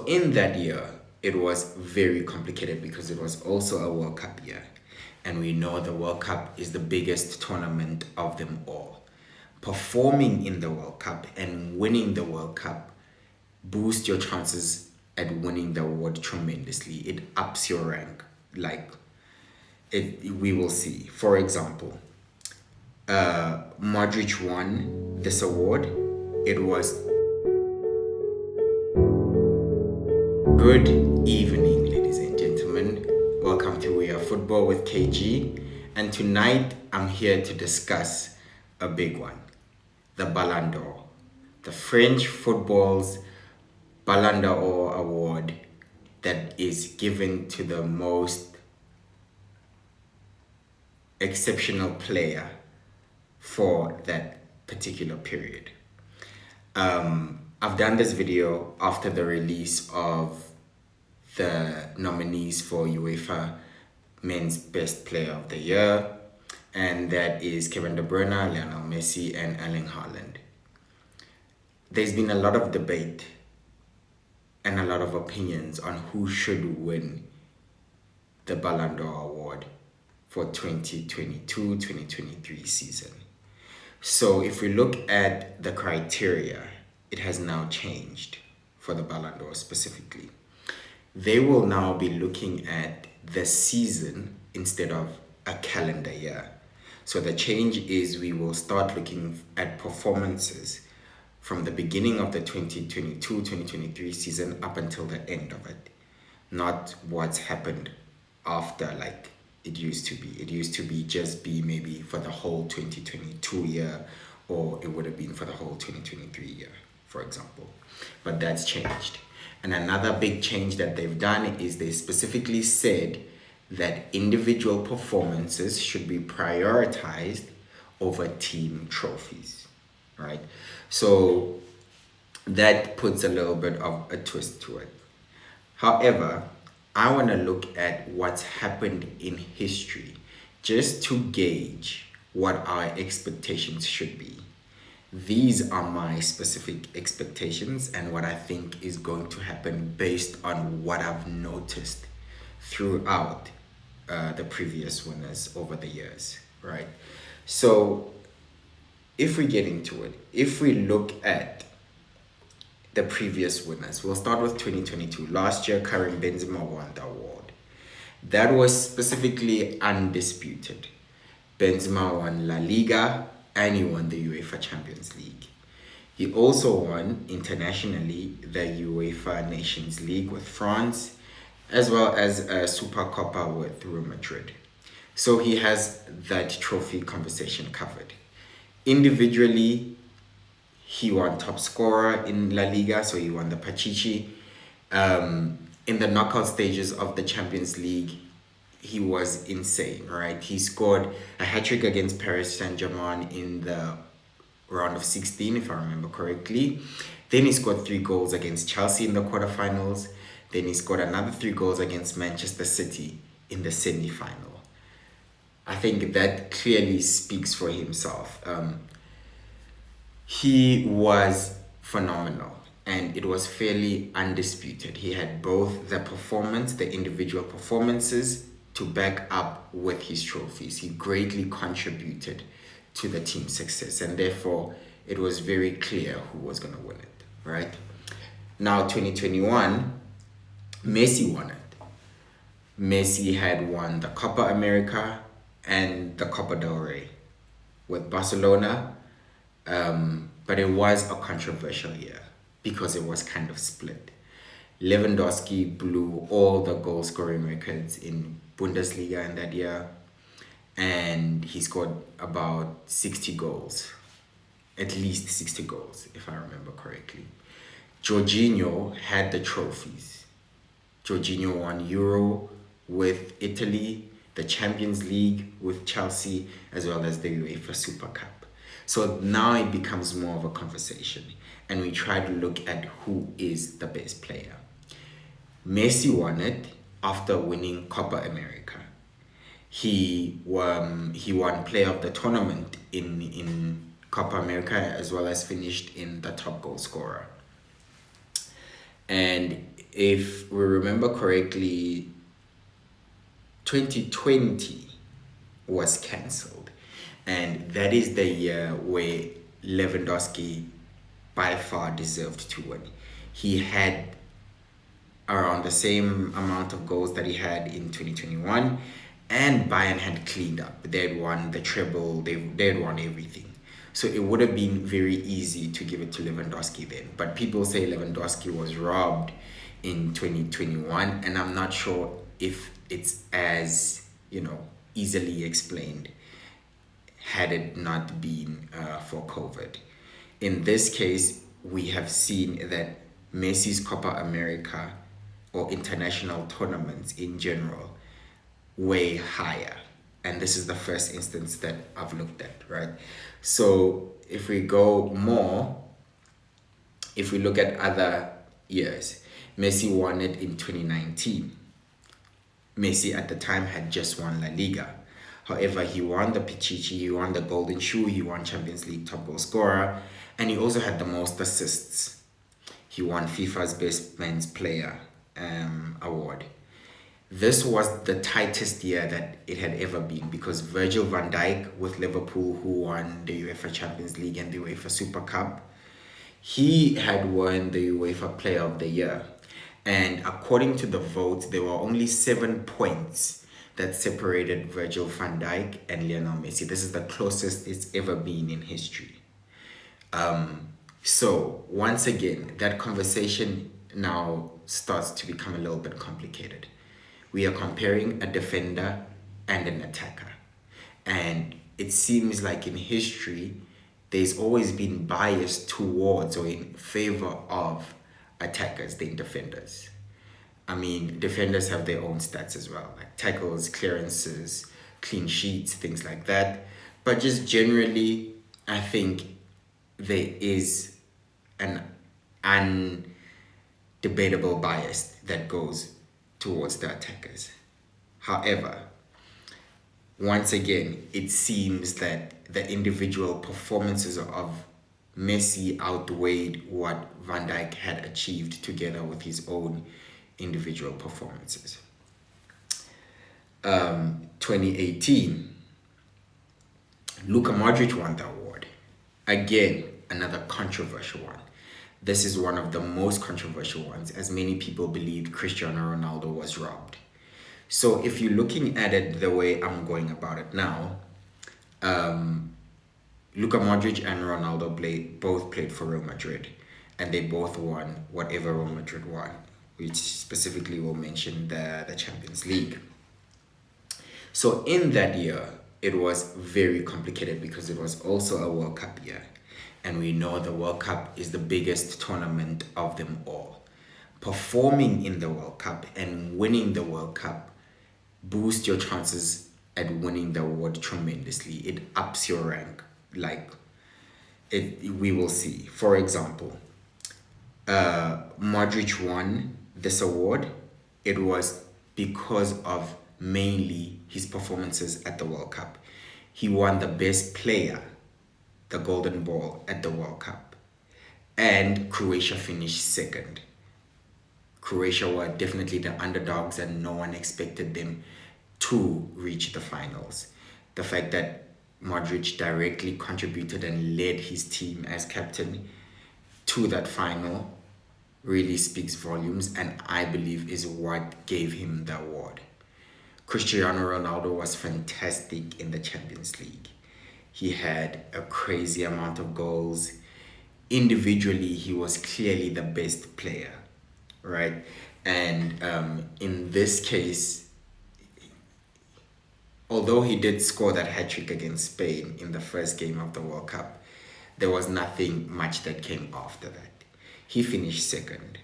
In that year, it was very complicated because it was also a World Cup year. And we know the World Cup is the biggest tournament of them all. Performing in the World Cup and winning the World Cup boosts your chances at winning the award tremendously. It ups your rank. Like we will see. For example, Modric won this award. It was good evening, ladies and gentlemen. Welcome to Wearefootball with KG. And tonight I'm here to discuss a big one, the Ballon d'Or, the French football's Ballon d'Or award that is given to the most exceptional player for that particular period. I've done this video after the release of the nominees for UEFA Men's Best Player of the Year, and that is Kevin De Bruyne, Lionel Messi, and Halaand. There's been a lot of debate and a lot of opinions on who should win the Ballon d'Or award for 2022-2023 season. So if we look at the criteria, it has now changed for the Ballon d'Or specifically. They will now be looking at the season instead of a calendar year. So the change is we will start looking at performances from the beginning of the 2022-2023 season up until the end of it, not what's happened after like it used to be. It used to be maybe for the whole 2022 year, or it would have been for the whole 2023 year, for example. But that's changed. And another big change that they've done is they specifically said that individual performances should be prioritized over team trophies, right? So that puts a little bit of a twist to it. However, I want to look at what's happened in history just to gauge what our expectations should be. These are my specific expectations and what I think is going to happen based on what I've noticed throughout the previous winners over the years, right? So if we get into it, if we look at the previous winners, we'll start with 2022. Last year, Karim Benzema won the award. That was specifically undisputed. Benzema won La Liga and he won the UEFA Champions League. He also won internationally the UEFA Nations League with France, as well as a Super Copa with Real Madrid. So he has that trophy conversation covered. Individually, he won top scorer in La Liga, so he won the Pachichi. In the knockout stages of the Champions League, he was insane, right? He scored a hat-trick against Paris Saint-Germain in the round of 16, if I remember correctly. Then he scored 3 goals against Chelsea in the quarterfinals. Then he scored another 3 goals against Manchester City in the semi-final. I think that clearly speaks for himself. He was phenomenal and it was fairly undisputed. He had both the performance, the individual performances, to back up with his trophies. He greatly contributed to the team's success, and therefore it was very clear who was going to win it, right? Now 2021, Messi won it. Messi had won the Copa America and the Copa del Rey with Barcelona, but it was a controversial year because it was kind of split. Lewandowski blew all the goal scoring records in Bundesliga in that year, and he scored about 60 goals, at least 60 goals, if I remember correctly. Jorginho had the trophies. Jorginho won Euro with Italy, the Champions League with Chelsea, as well as the UEFA Super Cup. So now it becomes more of a conversation, and we try to look at who is the best player. Messi won it after winning Copa America. He won player of the tournament in Copa America, as well as finished in the top goal scorer. And if we remember correctly, 2020 was cancelled, and that is the year where Lewandowski by far deserved to win. He had around the same amount of goals that he had in 2021, and Bayern had cleaned up. They had won the treble, they had won everything. So it would have been very easy to give it to Lewandowski then. But people say Lewandowski was robbed in 2021, and I'm not sure if it's as, easily explained had it not been for COVID. In this case, we have seen that Messi's Copa America or international tournaments in general way higher. And this is the first instance that I've looked at, right? So if we go more, if we look at other years, Messi won it in 2019. Messi at the time had just won La Liga. However, he won the Pichichi, he won the Golden Shoe, he won Champions League top goal scorer, and he also had the most assists. He won FIFA's Best Men's Player award. This was the tightest year that it had ever been, because Virgil van Dijk with Liverpool, who won the UEFA Champions League and the UEFA Super Cup, he had won the UEFA Player of the Year. And according to the vote, there were only 7 points that separated Virgil van Dijk and Lionel Messi. This is the closest it's ever been in history. So once again, that conversation now starts to become a little bit complicated. We are comparing a defender and an attacker. And it seems like in history, there's always been bias towards or in favor of attackers than defenders. I mean, defenders have their own stats as well, like tackles, clearances, clean sheets, things like that. But just generally, I think there is an undebatable bias that goes towards the attackers. However, once again, it seems that the individual performances of Messi outweighed what Van Dijk had achieved together with his own individual performances. 2018, Luka Modric won the award. Again, another controversial one. This is one of the most controversial ones, as many people believed Cristiano Ronaldo was robbed. So if you're looking at it the way I'm going about it now, Luka Modric and Ronaldo both played for Real Madrid, and they both won whatever Real Madrid won, which specifically will mention the Champions League. So in that year, it was very complicated because it was also a World Cup year. And we know the World Cup is the biggest tournament of them all. Performing in the World Cup and winning the World Cup boosts your chances at winning the award tremendously. It ups your rank. We will see. For example, Modric won this award. It was because of mainly his performances at the World Cup. He won the best player, the Golden Ball at the World Cup, and Croatia finished second. Croatia were definitely the underdogs and no one expected them to reach the finals. The fact that Modric directly contributed and led his team as captain to that final really speaks volumes, and I believe is what gave him the award. Cristiano Ronaldo was fantastic in the Champions League. He had a crazy amount of goals. Individually, he was clearly the best player, right? And in this case, although he did score that hat-trick against Spain in the first game of the World Cup, there was nothing much that came after that. He finished second.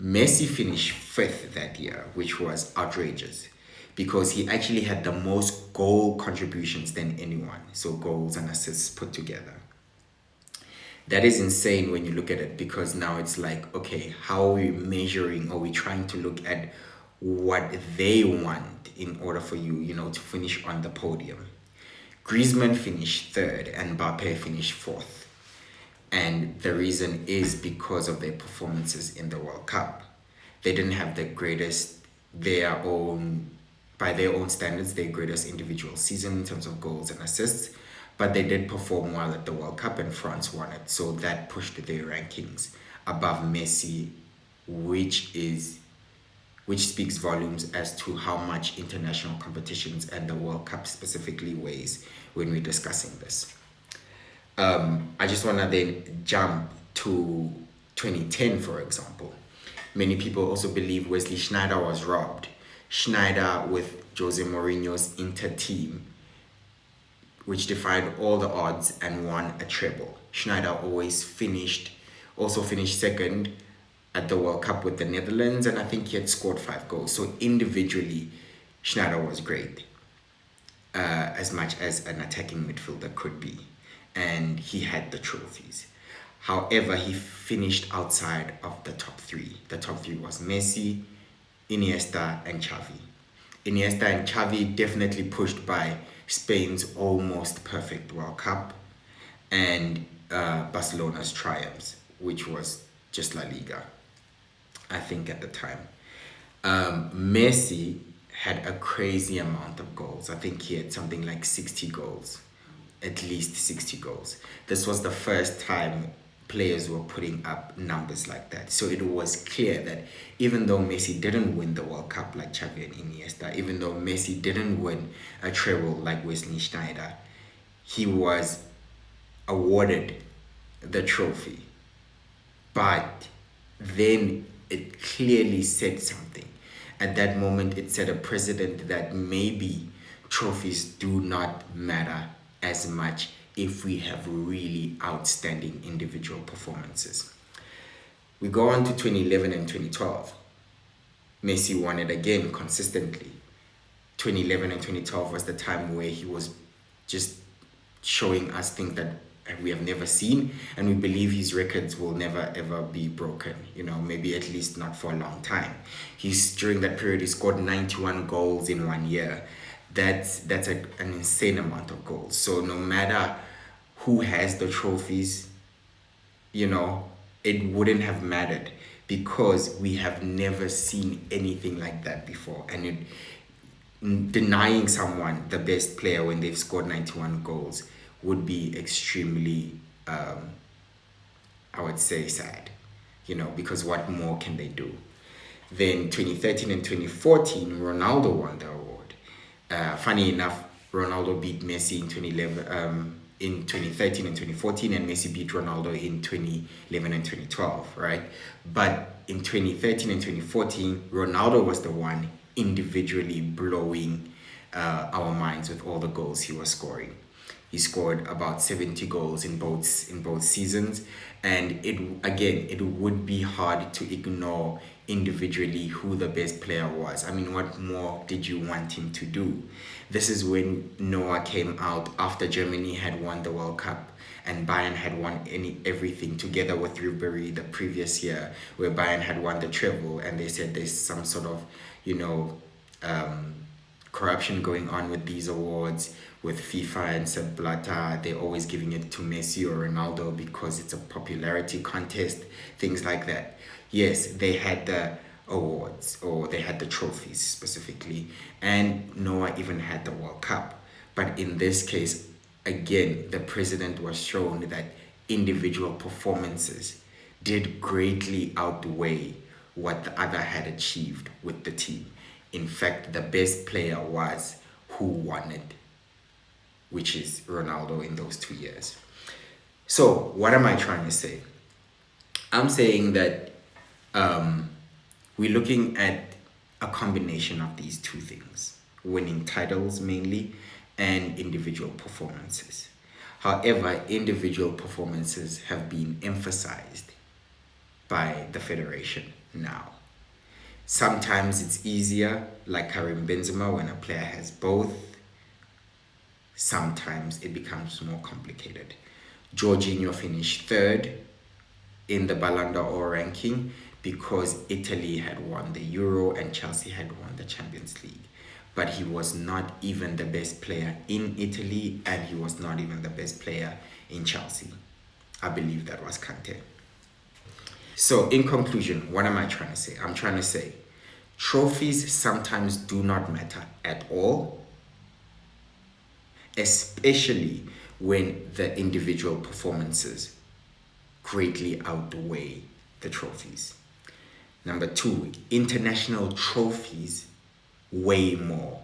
Messi finished fifth that year, which was outrageous, because he actually had the most goal contributions than anyone. So goals and assists put together. That is insane when you look at it, because now it's like, okay, how are we measuring? Are we trying to look at what they want in order for you, to finish on the podium? Griezmann finished third and Mbappe finished fourth. And the reason is because of their performances in the World Cup. They didn't have the greatest, by their own standards, their greatest individual season in terms of goals and assists, but they did perform well at the World Cup and France won it. So that pushed their rankings above Messi, which speaks volumes as to how much international competitions and the World Cup specifically weighs when we're discussing this. I just want to then jump to 2010, for example. Many people also believe Wesley Sneijder was robbed. Sneijder, with Jose Mourinho's Inter team, which defied all the odds and won a treble. Sneijder also finished second at the World Cup with the Netherlands, and I think he had scored 5 goals. So individually, Sneijder was great, as much as an attacking midfielder could be, and he had the trophies. However, he finished outside of the top 3. The top 3 was Messi, Iniesta, and Xavi. Iniesta and Xavi definitely pushed by Spain's almost perfect World Cup and Barcelona's triumphs, which was just La Liga, I think, at the time. Messi had a crazy amount of goals. I think he had something like 60 goals, at least 60 goals. This was the first time players were putting up numbers like that. So it was clear that even though Messi didn't win the World Cup like Xavi and Iniesta, even though Messi didn't win a treble like Wesley Sneijder, he was awarded the trophy. But then it clearly said something. At that moment, it set a precedent that maybe trophies do not matter as much if we have really outstanding individual performances. We go on to 2011 and 2012. Messi won it again consistently. 2011 and 2012 was the time where he was just showing us things that we have never seen, and we believe his records will never ever be broken, maybe at least not for a long time. During that period, he scored 91 goals in 1 year. That's an insane amount of goals. So no matter who has the trophies, it wouldn't have mattered, because we have never seen anything like that before. And denying someone the best player when they've scored 91 goals would be extremely, I would say, sad, because what more can they do? Then 2013 and 2014, Ronaldo won the award. Funny enough, Ronaldo beat Messi in 2013 and 2014, and Messi beat Ronaldo in 2011 and 2012, right? But in 2013 and 2014, Ronaldo was the one individually blowing our minds with all the goals he was scoring. He scored about 70 goals in both seasons, and it would be hard to ignore individually who the best player was. I mean, what more did you want him to do? This is when Noah came out after Germany had won the World Cup and Bayern had won everything, together with Ribery the previous year, where Bayern had won the treble, and they said there's some sort of corruption going on with these awards, with FIFA and Sepp Blatter. They're always giving it to Messi or Ronaldo because it's a popularity contest, things like that. Yes, they had the awards, or they had the trophies specifically, and Noah even had the World Cup. But in this case, again, the president was shown that individual performances did greatly outweigh what the other had achieved with the team. In fact, the best player was who won it, which is Ronaldo in those 2 years. So what am I trying to say? I'm saying that we're looking at a combination of these two things, winning titles mainly and individual performances. However, individual performances have been emphasized by the federation now. Sometimes it's easier, like Karim Benzema, when a player has both. Sometimes it becomes more complicated. Jorginho finished 3rd in the Ballon d'Or ranking because Italy had won the Euro and Chelsea had won the Champions League. But he was not even the best player in Italy, and he was not even the best player in Chelsea. I believe that was Kante. So, in conclusion, what am I trying to say? I'm trying to say trophies sometimes do not matter at all, especially when the individual performances greatly outweigh the trophies. Number two, international trophies weigh more,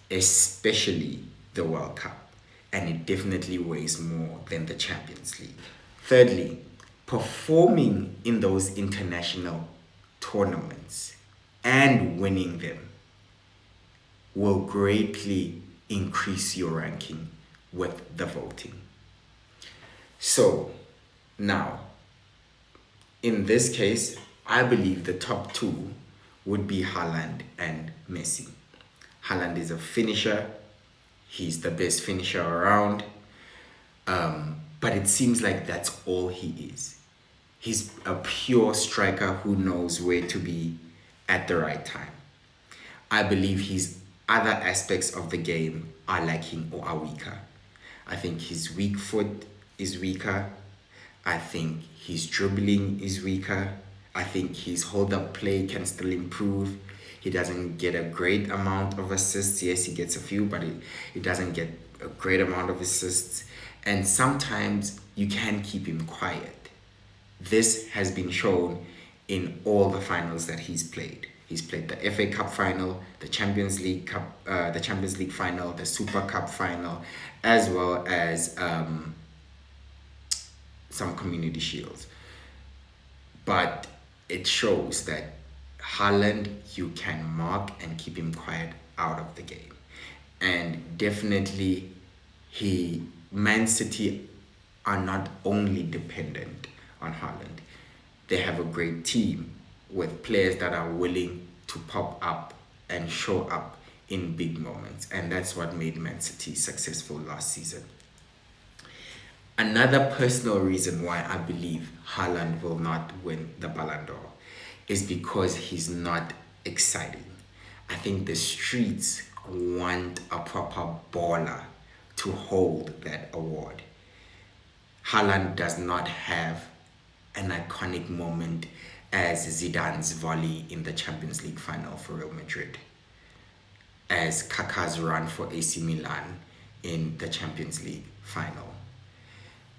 especially the World Cup, and it definitely weighs more than the Champions League. Thirdly, performing in those international tournaments and winning them will greatly increase your ranking with the voting. So, now, in this case, I believe the top two would be Haaland and Messi. Haaland is a finisher. He's the best finisher around. But it seems like that's all he is. He's a pure striker who knows where to be at the right time. I believe his other aspects of the game are lacking or are weaker. I think his weak foot is weaker. I think his dribbling is weaker. I think his hold-up play can still improve. He doesn't get a great amount of assists. Yes, he gets a few, but he doesn't get a great amount of assists. And sometimes you can keep him quiet. This has been shown in all the finals that he's played. He's played the FA Cup final, the Champions League final, the Super Cup final, as well as some community shields. But it shows that Haaland, you can mark and keep him quiet out of the game. And definitely, Man City are not only dependent on Haaland. They have a great team with players that are willing to pop up and show up in big moments. And that's what made Man City successful last season. Another personal reason why I believe Haaland will not win the Ballon d'Or is because he's not exciting. I think the streets want a proper baller to hold that award. Haaland does not have an iconic moment as Zidane's volley in the Champions League final for Real Madrid, as Kaká's run for AC Milan in the Champions League final,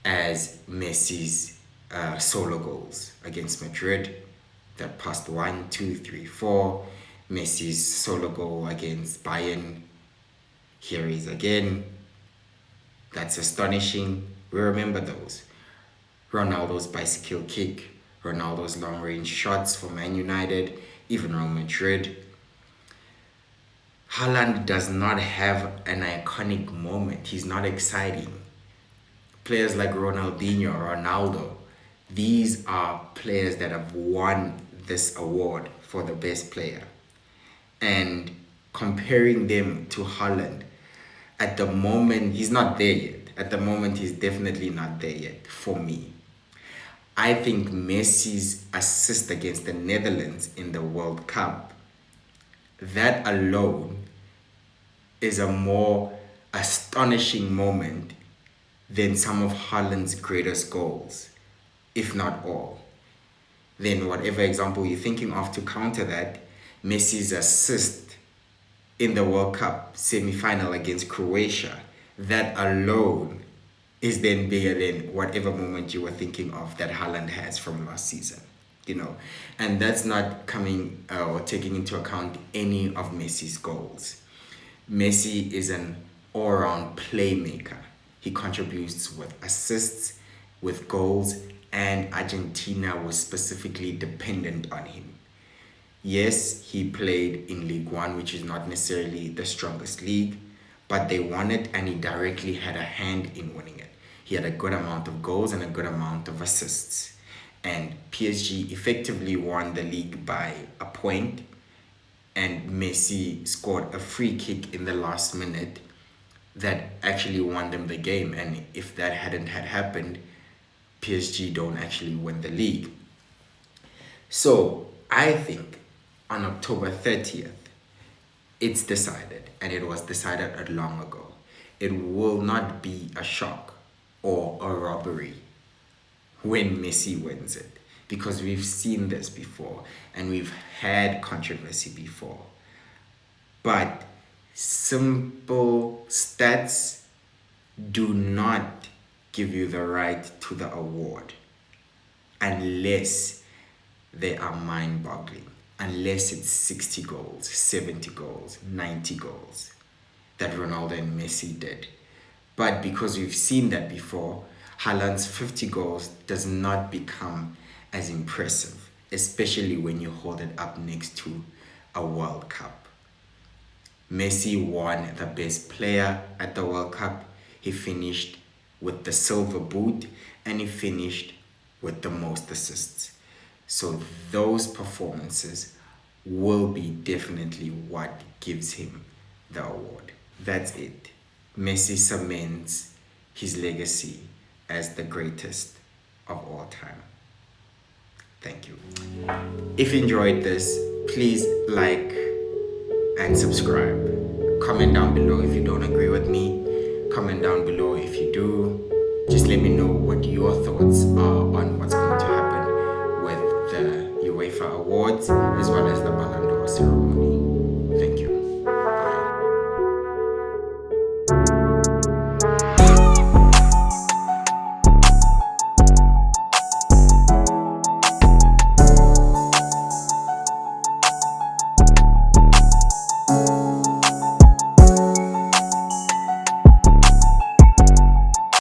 as Messi's solo goals against Madrid that passed 1, 2, 3, 4, Messi's solo goal against Bayern, here he is again. That's astonishing. We remember those. Ronaldo's bicycle kick, Ronaldo's long range shots for Man United, even Real Madrid. Haaland does not have an iconic moment. He's not exciting. Players like Ronaldinho, Ronaldo, these are players that have won this award for the best player. And comparing them to Haaland, at the moment, he's not there yet. At the moment, he's definitely not there yet for me. I think Messi's assist against the Netherlands in the World Cup, that alone is a more astonishing moment than some of Haaland's greatest goals, if not all. Then whatever example you're thinking of to counter that, Messi's assist in the World Cup semi-final against Croatia, that alone is then bigger than whatever moment you were thinking of that Haaland has from last season, and that's not coming or taking into account any of Messi's goals. Messi is an all-round playmaker. He contributes with assists, with goals, and Argentina was specifically dependent on him. Yes, he played in League One, which is not necessarily the strongest league, but they won it and he directly had a hand in winning it. He had a good amount of goals and a good amount of assists. And PSG effectively won the league by a point, and Messi scored a free kick in the last minute that actually won them the game. And if that hadn't had happened, PSG don't actually win the league. So I think on October 30th, it's decided, and it was decided long ago. It will not be a shock or a robbery when Messi wins it. because we've seen this before and we've had controversy before. But simple stats do not give you the right to the award unless they are mind-boggling, unless it's 60 goals, 70 goals, 90 goals that Ronaldo and Messi did. But because we've seen that before, Haaland's 50 goals does not become as impressive, especially when you hold it up next to a World Cup. Messi won the best player at the World Cup. He finished with the silver boot and he finished with the most assists. So those performances will be definitely what gives him the award. That's it. Messi cements his legacy as the greatest of all time. Thank you. If you enjoyed this, please like and subscribe. Comment down below if you don't agree with me. Comment down below if you do. Just let me know what your thoughts are on what's going to happen with the UEFA awards as well as the Ballon d'Or ceremony.